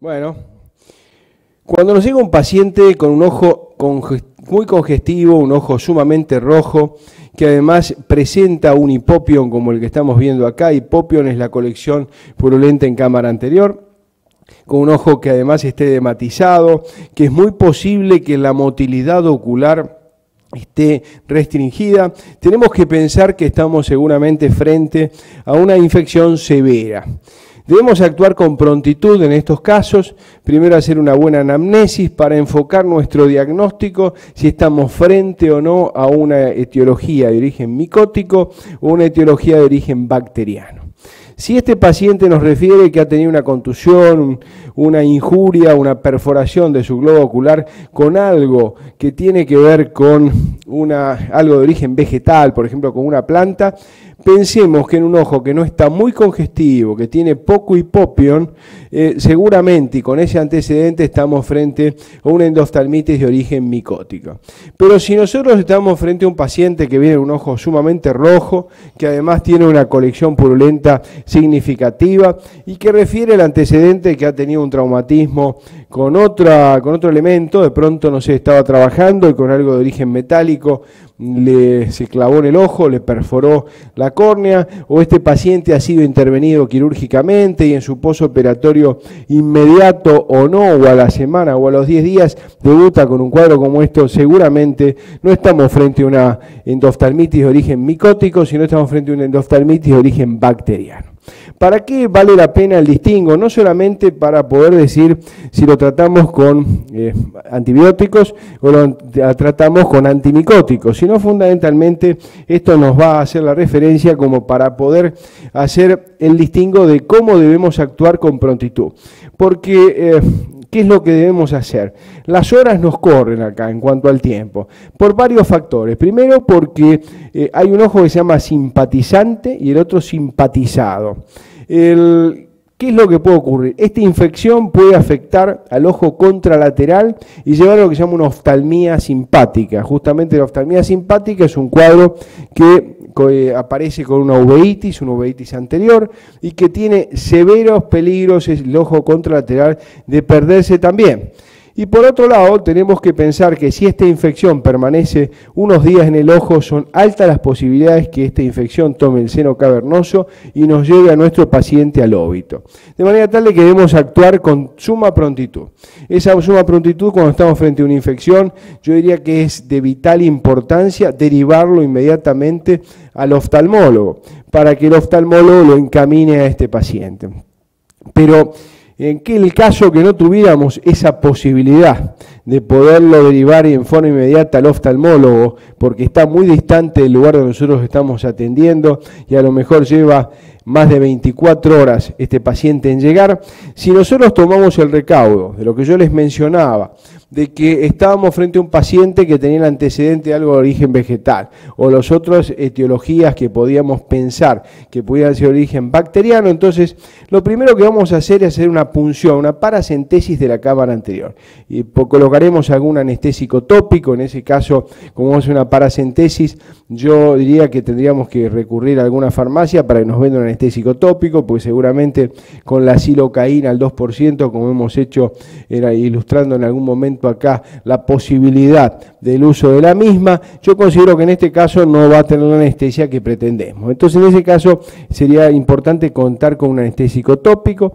Bueno, cuando nos llega un paciente con un ojo muy congestivo, un ojo sumamente rojo, que además presenta un hipopión como el que estamos viendo acá, hipopión es la colección purulenta en cámara anterior, con un ojo que además esté dematizado, que es muy posible que la motilidad ocular esté restringida, tenemos que pensar que estamos seguramente frente a una infección severa. Debemos actuar con prontitud en estos casos, primero hacer una buena anamnesis para enfocar nuestro diagnóstico si estamos frente o no a una etiología de origen micótico o una etiología de origen bacteriano. Si este paciente nos refiere que ha tenido una contusión, una injuria, una perforación de su globo ocular con algo que tiene que ver con algo de origen vegetal, por ejemplo con una planta, pensemos que en un ojo que no está muy congestivo, que tiene poco hipopión, seguramente y con ese antecedente estamos frente a una endoftalmitis de origen micótico. Pero si nosotros estamos frente a un paciente que viene con un ojo sumamente rojo, que además tiene una colección purulenta significativa y que refiere el antecedente que ha tenido un traumatismo con otro elemento, de pronto no sé, estaba trabajando y con algo de origen metálico se clavó en el ojo, le perforó la córnea, o este paciente ha sido intervenido quirúrgicamente y en su posoperatorio inmediato o no, o a la semana o a los 10 días, debuta con un cuadro como esto, seguramente no estamos frente a una endoftalmitis de origen micótico, sino estamos frente a una endoftalmitis de origen bacteriano. ¿Para qué vale la pena el distingo? No solamente para poder decir si lo tratamos con antibióticos o lo tratamos con antimicóticos, sino fundamentalmente esto nos va a hacer la referencia como para poder hacer el distingo de cómo debemos actuar con prontitud. Porque ¿qué es lo que debemos hacer? Las horas nos corren acá en cuanto al tiempo, por varios factores. Primero porque hay un ojo que se llama simpatizante y el otro simpatizado. ¿Qué es lo que puede ocurrir? Esta infección puede afectar al ojo contralateral y llevar a lo que se llama una oftalmía simpática. Justamente la oftalmía simpática es un cuadro que aparece con una uveitis anterior y que tiene severos peligros el ojo contralateral de perderse también. Y por otro lado, tenemos que pensar que si esta infección permanece unos días en el ojo, son altas las posibilidades que esta infección tome el seno cavernoso y nos lleve a nuestro paciente al óbito. De manera tal de que debemos actuar con suma prontitud. Esa suma prontitud, cuando estamos frente a una infección, yo diría que es de vital importancia derivarlo inmediatamente al oftalmólogo, para que el oftalmólogo lo encamine a este paciente. Pero en el caso que no tuviéramos esa posibilidad de poderlo derivar en forma inmediata al oftalmólogo, porque está muy distante del lugar donde nosotros estamos atendiendo y a lo mejor lleva más de 24 horas este paciente en llegar, si nosotros tomamos el recaudo de lo que yo les mencionaba, de que estábamos frente a un paciente que tenía el antecedente de algo de origen vegetal, o las otras etiologías que podíamos pensar que pudieran ser de origen bacteriano, entonces lo primero que vamos a hacer es hacer una punción, una paracentesis de la cámara anterior. Y colocaremos algún anestésico tópico, en ese caso, como vamos a hacer una paracentesis, yo diría que tendríamos que recurrir a alguna farmacia para que nos venda un anestésico tópico, porque seguramente con la silocaína al 2%, como hemos hecho, era ilustrando en algún momento acá la posibilidad del uso de la misma, yo considero que en este caso no va a tener la anestesia que pretendemos. Entonces en ese caso sería importante contar con un anestésico tópico.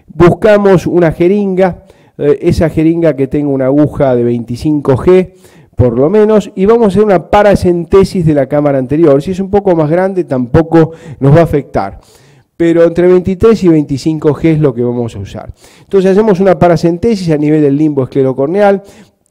Buscamos una jeringa, esa jeringa que tenga una aguja de 25G, por lo menos, y vamos a hacer una paracentesis de la cámara anterior. Si es un poco más grande tampoco nos va a afectar, pero entre 23 y 25G es lo que vamos a usar. Entonces hacemos una paracentesis a nivel del limbo esclerocorneal,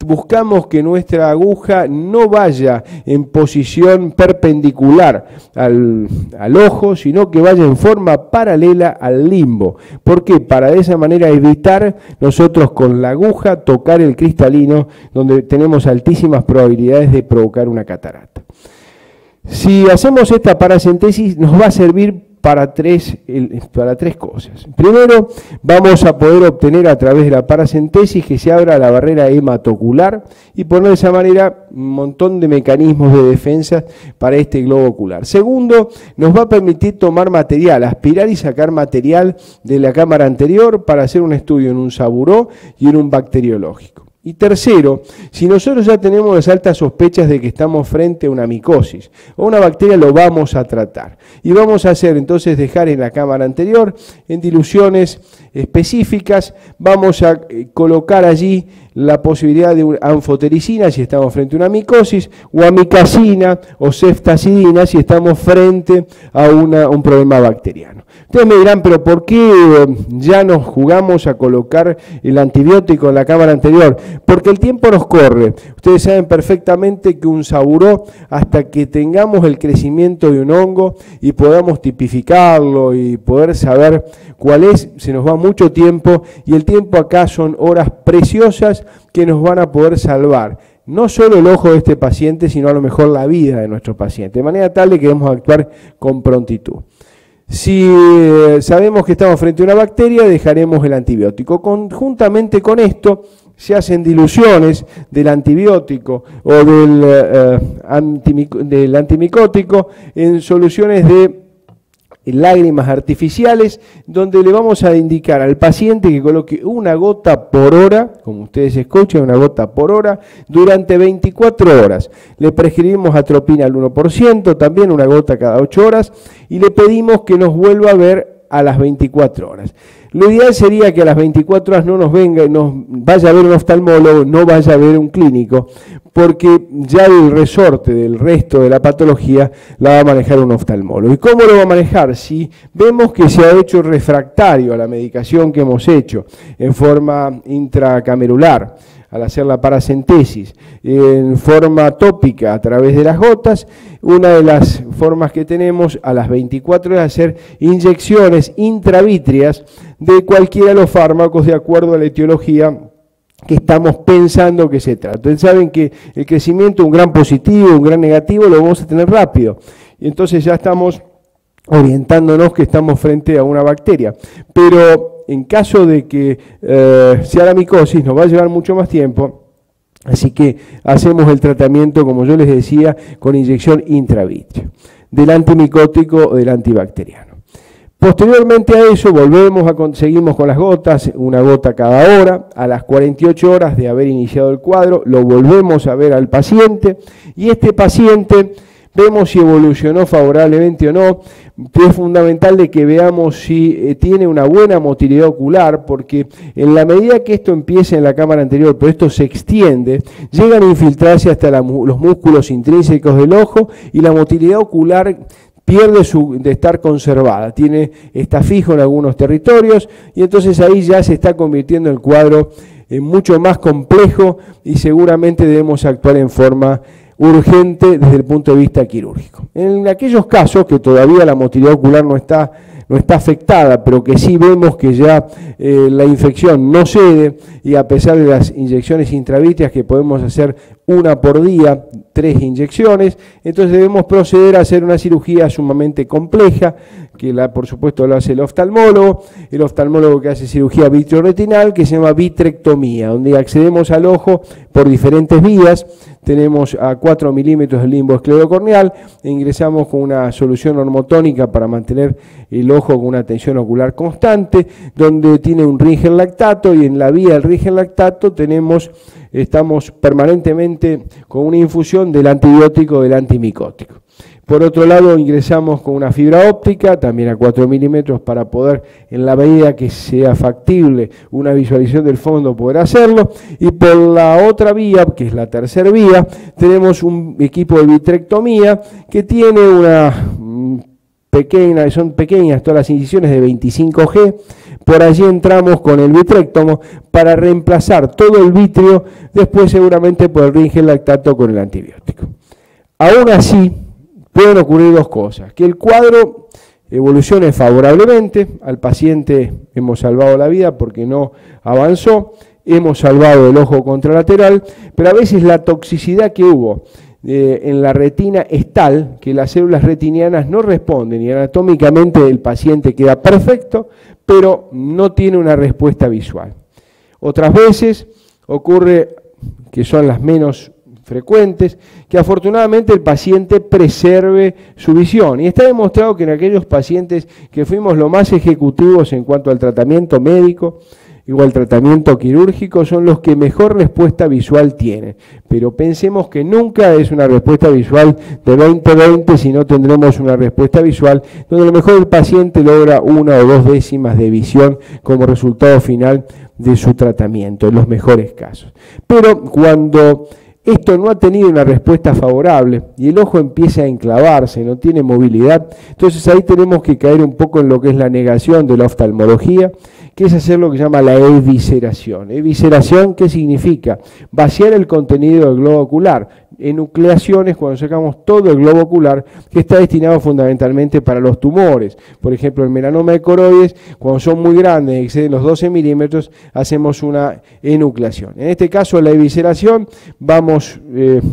buscamos que nuestra aguja no vaya en posición perpendicular al ojo, sino que vaya en forma paralela al limbo. ¿Por qué? Para de esa manera evitar nosotros con la aguja tocar el cristalino, donde tenemos altísimas probabilidades de provocar una catarata. Si hacemos esta paracentesis nos va a servir para tres cosas. Primero, vamos a poder obtener a través de la paracentesis que se abra la barrera hematocular y poner de esa manera un montón de mecanismos de defensa para este globo ocular. Segundo, nos va a permitir tomar material, aspirar y sacar material de la cámara anterior para hacer un estudio en un saburó y en un bacteriológico. Y tercero, si nosotros ya tenemos las altas sospechas de que estamos frente a una micosis o una bacteria, lo vamos a tratar. Y vamos a hacer entonces dejar en la cámara anterior, en diluciones específicas, vamos a colocar allí la posibilidad de anfotericina si estamos frente a una micosis, o amicacina o ceftacidina si estamos frente a un problema bacteriano. Ustedes me dirán, pero ¿por qué ya nos jugamos a colocar el antibiótico en la cámara anterior? Porque el tiempo nos corre. Ustedes saben perfectamente que un saburó, hasta que tengamos el crecimiento de un hongo y podamos tipificarlo y poder saber cuál es, se nos va mucho tiempo, y el tiempo acá son horas preciosas que nos van a poder salvar no solo el ojo de este paciente, sino a lo mejor la vida de nuestro paciente, de manera tal que queremos actuar con prontitud. Si sabemos que estamos frente a una bacteria, dejaremos el antibiótico. Conjuntamente con esto, se hacen diluciones del antibiótico o del antimicótico en soluciones de lágrimas artificiales, donde le vamos a indicar al paciente que coloque una gota por hora, como ustedes escuchan, una gota por hora, durante 24 horas. Le prescribimos atropina al 1%, también una gota cada 8 horas, y le pedimos que nos vuelva a ver a las 24 horas. Lo ideal sería que a las 24 horas no nos vaya a ver un oftalmólogo, no vaya a ver un clínico, porque ya el resorte del resto de la patología la va a manejar un oftalmólogo. ¿Y cómo lo va a manejar? Si vemos que se ha hecho refractario a la medicación que hemos hecho en forma intracamerular, al hacer la paracentesis, en forma tópica a través de las gotas, una de las formas que tenemos a las 24 horas es hacer inyecciones intravítreas de cualquiera de los fármacos de acuerdo a la etiología que estamos pensando que se trata. Ustedes saben que el crecimiento, un gran positivo, un gran negativo, lo vamos a tener rápido. Y entonces ya estamos orientándonos que estamos frente a una bacteria. Pero en caso de que sea la micosis, nos va a llevar mucho más tiempo. Así que hacemos el tratamiento, como yo les decía, con inyección intravítrea, del antimicótico o del antibacteriano. Posteriormente a eso seguimos con las gotas, una gota cada hora. A las 48 horas de haber iniciado el cuadro, lo volvemos a ver al paciente, y este paciente vemos si evolucionó favorablemente o no. Es fundamental de que veamos si tiene una buena motilidad ocular, porque en la medida que esto empieza en la cámara anterior, pero esto se extiende, llegan a infiltrarse hasta los músculos intrínsecos del ojo, y la motilidad ocular pierde de estar conservada, está fijo en algunos territorios, y entonces ahí ya se está convirtiendo el cuadro en mucho más complejo, y seguramente debemos actuar en forma urgente desde el punto de vista quirúrgico. En aquellos casos que todavía la motilidad ocular no está afectada, pero que sí vemos que ya la infección no cede, y a pesar de las inyecciones intravítreas que podemos hacer una por día, 3 inyecciones, entonces debemos proceder a hacer una cirugía sumamente compleja, que por supuesto lo hace el oftalmólogo que hace cirugía vitreoretinal, que se llama vitrectomía, donde accedemos al ojo por diferentes vías. Tenemos a 4 milímetros del limbo esclerocorneal, e ingresamos con una solución normotónica para mantener el ojo con una tensión ocular constante, donde tiene un Ringer lactato, y en la vía del Ringer lactato estamos permanentemente con una infusión del antibiótico del antimicótico. Por otro lado, ingresamos con una fibra óptica, también a 4 milímetros, para poder, en la medida que sea factible una visualización del fondo, poder hacerlo. Y por la otra vía, que es la tercera vía, tenemos un equipo de vitrectomía que tiene son pequeñas todas las incisiones de 25G. Por allí entramos con el vitrectomo para reemplazar todo el vítreo, después seguramente por el Ringer lactato con el antibiótico. Aún así, pueden ocurrir dos cosas: que el cuadro evolucione favorablemente, al paciente hemos salvado la vida porque no avanzó, hemos salvado el ojo contralateral, pero a veces la toxicidad que hubo en la retina es tal que las células retinianas no responden y anatómicamente el paciente queda perfecto, pero no tiene una respuesta visual. Otras veces ocurre, que son las menos frecuentes, que afortunadamente el paciente preserve su visión. Y está demostrado que en aquellos pacientes que fuimos lo más ejecutivos en cuanto al tratamiento médico, igual tratamiento quirúrgico, son los que mejor respuesta visual tienen. Pero pensemos que nunca es una respuesta visual de 20/20, sino tendremos una respuesta visual donde a lo mejor el paciente logra 1 o 2 décimas de visión como resultado final de su tratamiento, en los mejores casos. Pero cuando esto no ha tenido una respuesta favorable y el ojo empieza a enclavarse, no tiene movilidad, entonces ahí tenemos que caer un poco en lo que es la negación de la oftalmología, que es hacer lo que se llama la evisceración. ¿Evisceración qué significa? Vaciar el contenido del globo ocular. Enucleación es cuando sacamos todo el globo ocular, que está destinado fundamentalmente para los tumores. Por ejemplo, el melanoma de coroides, cuando son muy grandes, exceden los 12 milímetros, hacemos una enucleación. En este caso, la evisceración, vamos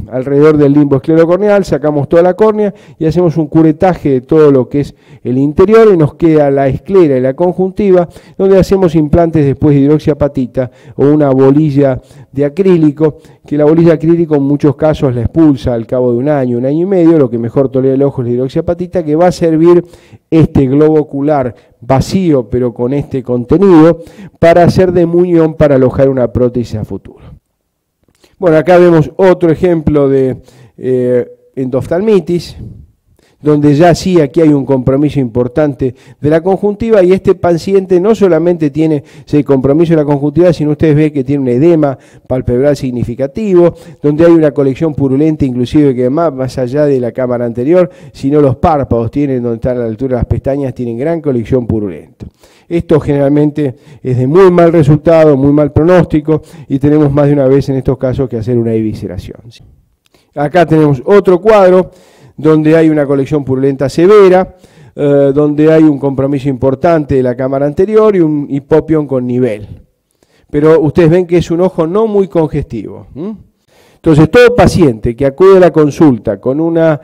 alrededor del limbo esclerocorneal, sacamos toda la córnea y hacemos un curetaje de todo lo que es el interior y nos queda la esclera y la conjuntiva, donde hacemos implantes después de hidroxiapatita o una bolilla de acrílico, que la bolilla de acrílico en muchos casos la expulsa al cabo de 1 año, 1 año y medio. Lo que mejor tolera el ojo es la hidroxiapatita, que va a servir este globo ocular vacío pero con este contenido para hacer de munión para alojar una prótesis a futuro. Bueno, acá vemos otro ejemplo de endoftalmitis, donde ya sí aquí hay un compromiso importante de la conjuntiva, y este paciente no solamente tiene ese compromiso de la conjuntiva, sino ustedes ven que tiene un edema palpebral significativo, donde hay una colección purulenta, inclusive que más allá de la cámara anterior, sino los párpados tienen, donde están a la altura de las pestañas, tienen gran colección purulenta. Esto generalmente es de muy mal resultado, muy mal pronóstico, y tenemos más de una vez en estos casos que hacer una evisceración. Acá tenemos otro cuadro donde hay una colección purulenta severa, donde hay un compromiso importante de la cámara anterior y un hipopión con nivel. Pero ustedes ven que es un ojo no muy congestivo. Entonces, todo paciente que acude a la consulta con una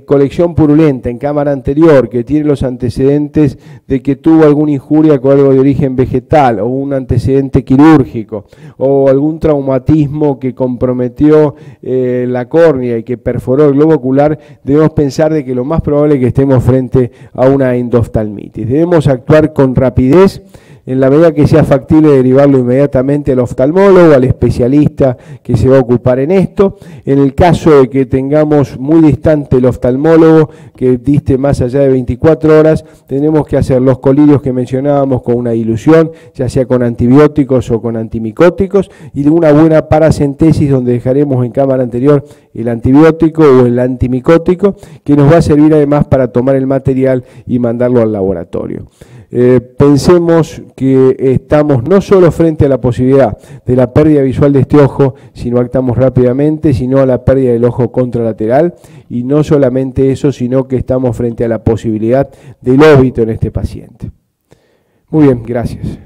colección purulenta en cámara anterior, que tiene los antecedentes de que tuvo alguna injuria con algo de origen vegetal, o un antecedente quirúrgico, o algún traumatismo que comprometió la córnea y que perforó el globo ocular, debemos pensar de que lo más probable es que estemos frente a una endoftalmitis. Debemos actuar con rapidez, en la medida que sea factible derivarlo inmediatamente al oftalmólogo, al especialista que se va a ocupar en esto. En el caso de que tengamos muy distante el oftalmólogo, que diste más allá de 24 horas, tenemos que hacer los colirios que mencionábamos con una dilución, ya sea con antibióticos o con antimicóticos, y una buena paracentesis donde dejaremos en cámara anterior el antibiótico o el antimicótico, que nos va a servir además para tomar el material y mandarlo al laboratorio. Pensemos que estamos no solo frente a la posibilidad de la pérdida visual de este ojo, sino actuamos rápidamente, sino a la pérdida del ojo contralateral, y no solamente eso, sino que estamos frente a la posibilidad del óbito en este paciente. Muy bien, gracias.